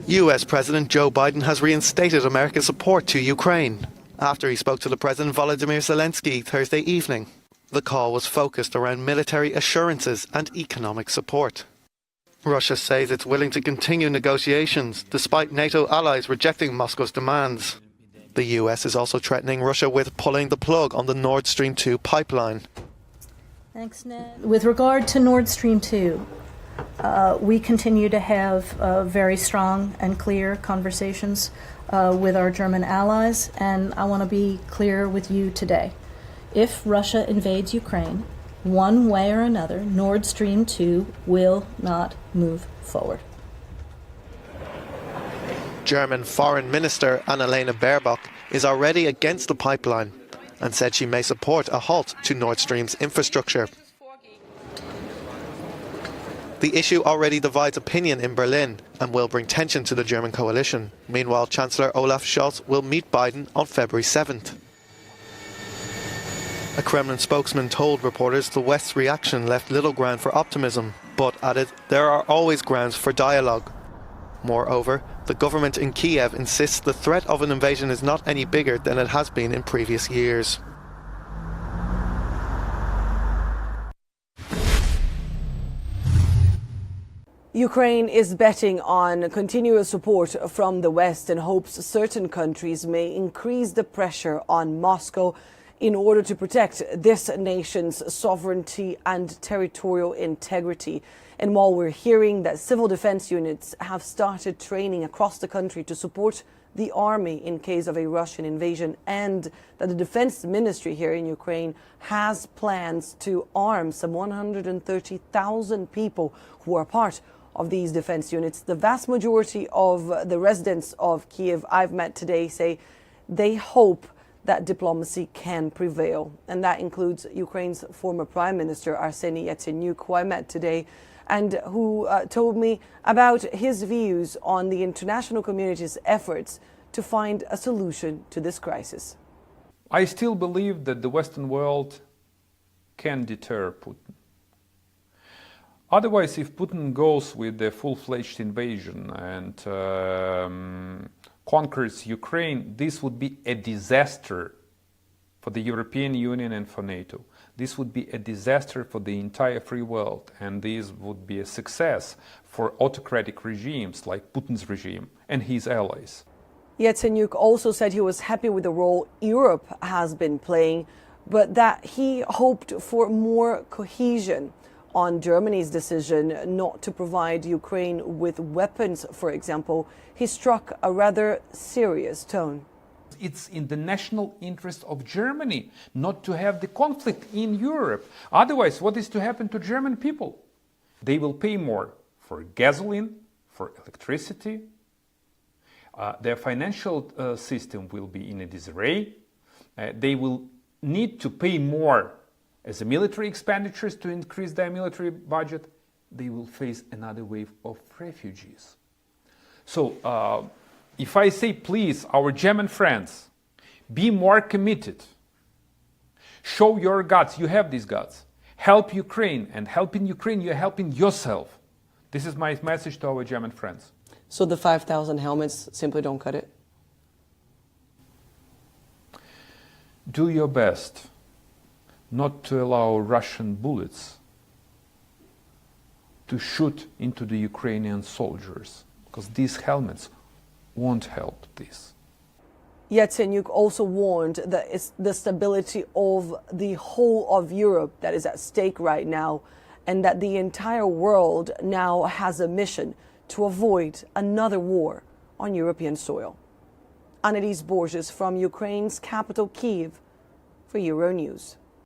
US President Joe Biden has reinstated America's support to Ukraine after he spoke to the President Volodymyr Zelensky Thursday evening. The call was focused around military assurances and economic support. Russia says it's willing to continue negotiations despite NATO allies rejecting Moscow's demands. The US is also threatening Russia with pulling the plug on the Nord Stream 2 pipeline. Thanks, Ned. With regard to Nord Stream 2, we continue to have very strong and clear conversations with our German allies, and I want to be clear with you today. If Russia invades Ukraine, one way or another, Nord Stream 2 will not move forward. German Foreign Minister Annalena Baerbock is already against the pipeline and said she may support a halt to Nord Stream's infrastructure. The issue already divides opinion in Berlin and will bring tension to the German coalition. Meanwhile, Chancellor Olaf Scholz will meet Biden on February 7th. A Kremlin spokesman told reporters the West's reaction left little ground for optimism, but added there are always grounds for dialogue. Moreover, the government in Kiev insists the threat of an invasion is not any bigger than it has been in previous years. Ukraine is betting on continuous support from the West and hopes certain countries may increase the pressure on Moscow in order to protect this nation's sovereignty and territorial integrity. And while we're hearing that civil defense units have started training across the country to support the army in case of a Russian invasion, and that the defense ministry here in Ukraine has plans to arm some 130,000 people who are part of these defense units, the vast majority of the residents of Kiev I've met today say they hope that diplomacy can prevail. And that includes Ukraine's former Prime Minister Arsenій Яценюk, who I met today, and who told me about his views on the international community's efforts to find a solution to this crisis. I still believe that the Western world can deter Putin. Otherwise, if Putin goes with a full-fledged invasion and conquers Ukraine, this would be a disaster for the European Union and for NATO. This would be a disaster for the entire free world, and this would be a success for autocratic regimes like Putin's regime and his allies. Yacenyuk also said he was happy with the role Europe has been playing, but that he hoped for more cohesion on Germany's decision not to provide Ukraine with weapons, for example. He struck a rather serious tone. It's in the national interest of Germany not to have the conflict in Europe. Otherwise, what is to happen to German people? They will pay more for gasoline, for electricity. Their financial system will be in a disarray. They will need to pay more as a military expenditures to increase their military budget. They will face another wave of refugees. So if I say, please, our German friends, be more committed. Show your guts. You have these guts. Help Ukraine. And helping Ukraine, you're helping yourself. This is my message to our German friends. So the 5,000 helmets simply don't cut it? Do your best not to allow Russian bullets to shoot into the Ukrainian soldiers, because these helmets won't help this. Yacenyuk also warned that it's the stability of the whole of Europe that is at stake right now, and that the entire world now has a mission to avoid another war on European soil. Annelies Borges from Ukraine's capital, Kyiv, for Euronews.